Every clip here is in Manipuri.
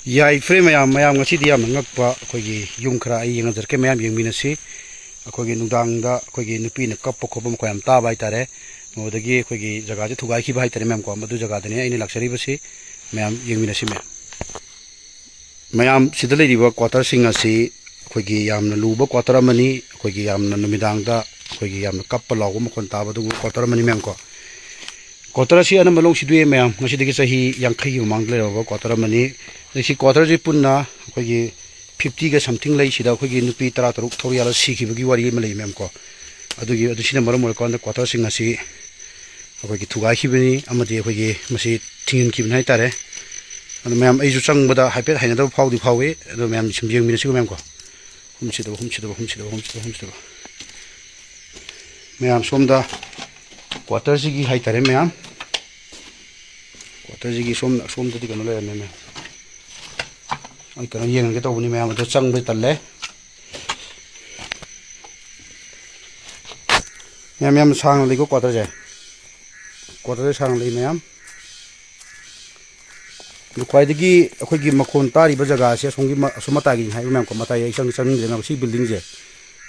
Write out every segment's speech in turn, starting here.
ꯌꯥꯏꯐ꯭ꯔꯦ ꯃꯌꯥꯝ ꯉꯁꯤꯗꯤ ꯌꯥꯝꯅ ꯉꯛꯄ ꯑꯩꯈꯣꯏꯒꯤ ꯌꯨꯝ ꯈꯔ ꯑꯩ ꯌꯦꯡꯖꯔꯛꯀꯦ ꯃꯌꯥꯝ ꯌꯦꯡꯃꯤꯟꯅꯁꯤ ꯑꯩꯈꯣꯏꯒꯤ ꯅꯨꯡꯗꯥꯡꯗ ꯑꯩꯈꯣꯏꯒꯤ ꯅꯨꯄꯤꯅ ꯀꯞꯄ ꯈꯣꯠꯄ ꯃꯈꯣꯏ ꯌꯥꯝ ꯇꯥꯕ ꯍꯥꯏꯇꯥꯔꯦ ꯃꯗꯨꯗꯒꯤ ꯑꯩꯈꯣꯏꯒꯤ ꯖꯒꯥꯁꯦ ꯊꯨꯒꯥꯏꯈꯤꯕ ꯍꯥꯏꯇꯥꯔꯦ ꯃꯌꯥꯝ ꯀꯣ ꯃꯗꯨ ꯖꯒꯥꯗꯅꯤ ꯑꯩꯅ ꯂꯥꯛꯆꯔꯤꯕꯁꯤ ꯃꯌꯥꯝ ꯌꯦꯡꯃꯤꯟꯅꯁꯤ ꯃꯌꯥꯝ ꯁꯤꯗ ꯂꯩꯔꯤꯕ ꯀ꯭ꯋꯥꯇꯔꯁꯤꯡ ꯑꯁꯤ ꯑꯩꯈꯣꯏꯒꯤ ꯌꯥꯝꯅ ꯂꯨꯕ ꯀ꯭ꯋꯥꯇꯔ ꯑꯃꯅꯤ ꯑꯩꯈꯣꯏꯒꯤ ꯌꯥꯝꯅ ꯅꯨꯃꯤꯗꯥꯡꯗ ꯑꯩꯈꯣꯏꯒꯤ ꯌꯥꯝꯅ ꯀꯞꯄ ꯂꯥꯎꯕ ꯃꯈꯣꯟ ꯇꯥꯕ ꯑꯗꯨꯒꯨꯝꯕ ꯀ꯭ꯋꯥꯇꯔ ꯑꯃꯅꯤ ꯃꯌꯥꯝ ꯀꯣ ꯀ꯭ꯋꯥꯇꯔ ꯑꯁꯤ ꯑꯅꯝꯕ ꯂꯣꯡ ꯁꯤꯗꯣꯛꯑꯦ ꯃꯌꯥꯝ ꯉꯁꯤꯗꯒꯤ ꯆꯍꯤ 50ꯒꯤ ꯃꯃꯥꯡꯗ ꯂꯩꯔꯕ ꯀ꯭ꯋꯥꯇꯔ ꯑꯃꯅꯤ ꯁꯤ ꯀ꯭ꯋꯥꯇꯔꯁꯤ ꯄꯨꯟꯅ ꯑꯩꯈꯣꯏꯒꯤ 50ꯒ ꯁꯝꯊꯤꯡ ꯂꯩ ꯁꯤꯗ ꯑꯩꯈꯣꯏꯒꯤ ꯅꯨꯄꯤ 16 ꯊꯧꯔꯤ ꯌꯥꯜꯂ ꯁꯤꯈꯤꯕꯒꯤ ꯋꯥꯔꯤ ꯑꯃ ꯂꯩ ꯃꯌꯥꯝ ꯀꯣ ꯑꯗꯨꯁꯤꯅ ꯃꯔꯝ ꯑꯣꯏꯔꯀꯥꯟꯗ ꯀ꯭ꯋꯥꯇꯔꯁꯤꯡ ꯑꯁꯤ ꯑꯩꯈꯣꯏꯒꯤ ꯊꯨꯒꯥꯏꯈꯤꯕꯅꯤ ꯑꯃꯗꯤ ꯑꯩꯈꯣꯏꯒꯤ ꯃꯁꯤ ꯊꯤꯡꯍꯟꯈꯤꯕꯅꯤ ꯍꯥꯏꯇꯥꯔꯦ ꯑꯗꯨ ꯃꯌꯥꯝ ꯑꯩꯁꯨ ꯆꯪꯕꯗ ꯍꯥꯏꯐꯦꯠ ꯍꯩꯅꯗꯕ ꯐꯥꯎꯋꯤ ꯑꯗꯨ ꯃꯌꯥꯝ ꯁꯨꯝ ꯌꯦꯡꯃꯤꯟꯅꯁꯤꯀꯣ ꯃꯌꯥꯝ ꯀꯣ ꯍꯨꯝꯁꯤꯗꯕ ꯃꯌꯥꯝ ꯁꯣꯝꯗ ꯀ꯭ꯋꯥꯇꯔꯁꯤꯒꯤ ꯍꯥꯏꯇꯥꯔꯦ ꯃꯌꯥꯝ ꯀ꯭ꯋꯥꯇꯔꯁꯤꯒꯤ ꯁꯣꯝꯗꯗꯤ ꯀꯩꯅꯣ ꯂꯩꯔꯝꯃꯦ ꯃꯌꯥꯝ ꯑꯩ ꯀꯩꯅꯣ ꯌꯦꯡꯉꯒꯦ ꯇꯧꯕꯅꯤ ꯃꯌꯥꯝ ꯑꯗꯣ ꯆꯪꯕ ꯇꯜꯂꯦ ꯌꯥꯝ ꯁꯥꯡꯅ ꯂꯩꯀꯣ ꯀ꯭ꯋꯥꯇꯔꯁꯦ ꯁꯥꯡꯅ ꯂꯩ ꯃꯌꯥꯝ ꯑꯗꯨ ꯈ꯭ꯋꯥꯏꯗꯒꯤ ꯑꯩꯈꯣꯏꯒꯤ ꯃꯈꯣꯟ ꯇꯥꯔꯤꯕ ꯖꯒꯥꯁꯦ ꯑꯁꯣꯝ ꯃꯇꯥꯏꯒꯤꯅꯤ ꯍꯥꯏꯕ ꯃꯌꯥꯝ ꯀꯣ ꯃꯇꯥꯏ ꯑꯩ ꯆꯪꯅꯤꯡꯗ꯭ꯔꯦꯅ ꯁꯤ ꯕꯤꯜꯗꯤꯡꯁꯦ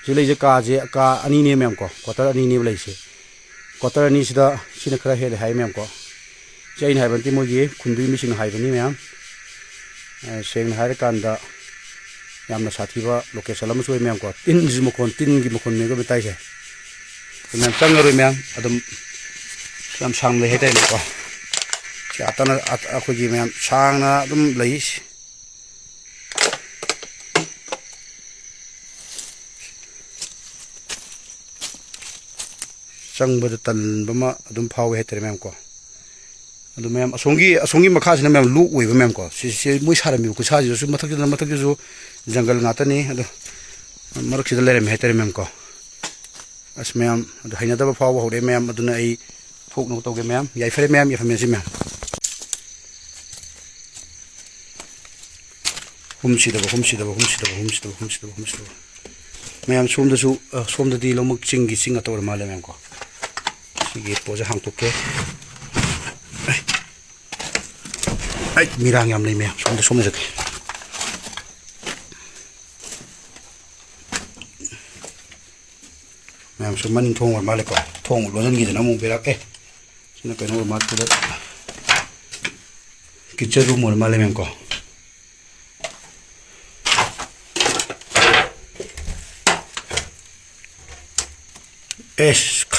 ꯁꯤ ꯂꯩꯁꯦ ꯀꯥ ꯑꯅꯤꯅꯦ ꯃꯌꯥꯝ ꯀꯣ ꯀ꯭ꯋꯥꯇꯔ ꯑꯅꯤꯅꯦꯕ ꯂꯩꯁꯦ ꯀ꯭ꯋꯥꯇꯔ ꯑꯅꯤꯁꯤꯗ ꯁꯤꯅ ꯈꯔ ꯍꯦꯜꯂꯦ ꯍꯥꯏ ꯃꯌꯥꯝ ꯀꯣ ꯁꯤ ꯑꯩꯅ ꯍꯥꯏꯕ ꯅꯠꯇꯦ ꯃꯣꯏꯒꯤ ꯈꯨꯟꯗꯨꯒꯤ ꯃꯤꯁꯤꯡꯅ ꯍꯥꯏꯕꯅꯤ ꯃꯌꯥꯝ ꯁꯦꯡꯅ ꯍꯥꯏꯔꯀꯥꯟꯗ ꯌꯥꯝꯅ ꯁꯥꯊꯤꯕ ꯂꯣꯀꯦꯁꯟ ꯑꯃꯁꯨ ꯑꯣꯏ ꯃꯌꯥꯝ ꯀꯣ ꯇꯤꯟꯒꯤ ꯃꯈꯣꯟꯅꯦꯕ ꯇꯥꯏꯁꯦ ꯃꯌꯥꯝ ꯆꯪꯉꯔꯣꯏ ꯃꯌꯥꯝ ꯑꯗꯨꯝ ꯌꯥꯝ ꯁꯥꯡꯅ ꯂꯩ ꯍꯥꯏꯇꯥꯔꯦ ꯀꯣ ꯁꯤ ꯑꯩꯈꯣꯏꯒꯤ ꯃꯌꯥꯝ ꯁꯥꯡꯅ ꯑꯗꯨꯝ ꯂꯩ ꯆꯪꯕꯗ ꯇꯟꯕ ꯑꯃ ꯑꯗꯨꯝ ꯐꯥꯎꯋꯦ ꯍꯥꯏꯇꯥꯔꯦ ꯃꯌꯥꯝ ꯀꯣ ꯑꯗꯨ ꯃꯌꯥꯝ ꯑꯁꯣꯝꯒꯤ ꯃꯈꯥꯁꯤꯅ ꯃꯌꯥꯝ ꯂꯣꯛ ꯑꯣꯏꯕ ꯃꯌꯥꯝ ꯀꯣ ꯁꯤ ꯃꯣꯏ ꯁꯥꯔꯝꯃꯤꯕ ꯈꯨꯠꯁꯥꯁꯤꯗꯁꯨ ꯃꯊꯛꯇꯁꯨ ꯖꯪꯒꯜ ꯉꯥꯛꯇꯅꯤ ꯑꯗꯣ ꯃꯔꯛꯁꯤꯗ ꯂꯩꯔꯝꯃꯦ ꯍꯥꯏꯇꯥꯔꯦ ꯃꯌꯥꯝ ꯀꯣ ꯑꯁ ꯃꯌꯥꯝ ꯑꯗꯨ ꯍꯩꯅꯗꯕ ꯐꯥꯎꯕ ꯍꯧꯔꯛꯑꯦ ꯃꯌꯥꯝ ꯑꯗꯨꯅ ꯑꯩ ꯊꯣꯛꯅꯕ ꯇꯧꯒꯦ ꯃꯌꯥꯝ ꯌꯥꯏꯐꯔꯦ ꯃꯌꯥꯝ ꯌꯥꯏꯐꯃꯤꯟꯅꯁꯤ ꯃꯌꯥꯝ ꯍꯨꯝꯁꯤꯗꯕ ꯃꯌꯥꯝ ꯁꯣꯝꯗꯗꯤ ꯂꯧꯃꯨꯛ ꯆꯤꯡ ꯉꯥꯛꯇ ꯑꯣꯏꯔ ꯃꯥꯜꯂꯦ ꯃꯌꯥꯝ ꯀꯣ ꯁꯤꯒꯤ ꯄꯣꯠꯁꯦ ꯍꯥꯡꯇꯣꯛꯀꯦ ꯃꯤꯔꯥꯡ ꯌꯥꯝ ꯂꯩ ꯃꯌꯥꯝ ꯁꯣꯝꯗ ꯆꯠꯀꯦ ꯃꯌꯥꯝ ꯁꯨꯝ ꯃꯅꯤꯡ ꯊꯣꯡ ꯑꯣꯏꯔ ꯃꯥꯜꯂꯦꯀꯣ ꯊꯣꯡ ꯂꯣꯟꯁꯤꯟꯈꯤꯗꯅ ꯑꯃꯨꯛ ꯕꯦꯔꯥꯛꯑꯦ ꯁꯤꯅ ꯀꯩꯅꯣ ꯑꯣꯏꯔ ꯃꯥꯜꯂꯦ ꯀꯤꯠꯆꯟ ꯔꯨꯝ ꯑꯣꯏꯔ ꯃꯥꯜꯂꯦ ꯃꯌꯥꯝ ꯀꯣ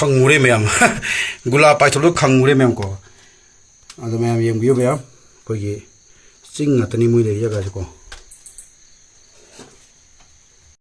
ꯈꯪꯉꯨꯔꯦ ꯃꯌꯥꯝ ꯒꯨꯂꯥ ꯄꯥꯏꯊꯣꯛꯂꯒ ꯈꯪꯉꯨꯔꯦ ꯃꯌꯥꯝ ꯀꯣ ꯑꯗꯣ ꯃꯌꯥꯝ ꯌꯦꯡꯕꯤꯌꯨ ꯃꯌꯥꯝ ꯑꯩꯈꯣꯏꯒꯤ ꯆꯤꯡ ꯉꯥꯛꯇꯅꯤ ꯃꯣꯏ ꯂꯩꯔꯤ ꯖꯒꯥꯁꯦ ꯀꯣ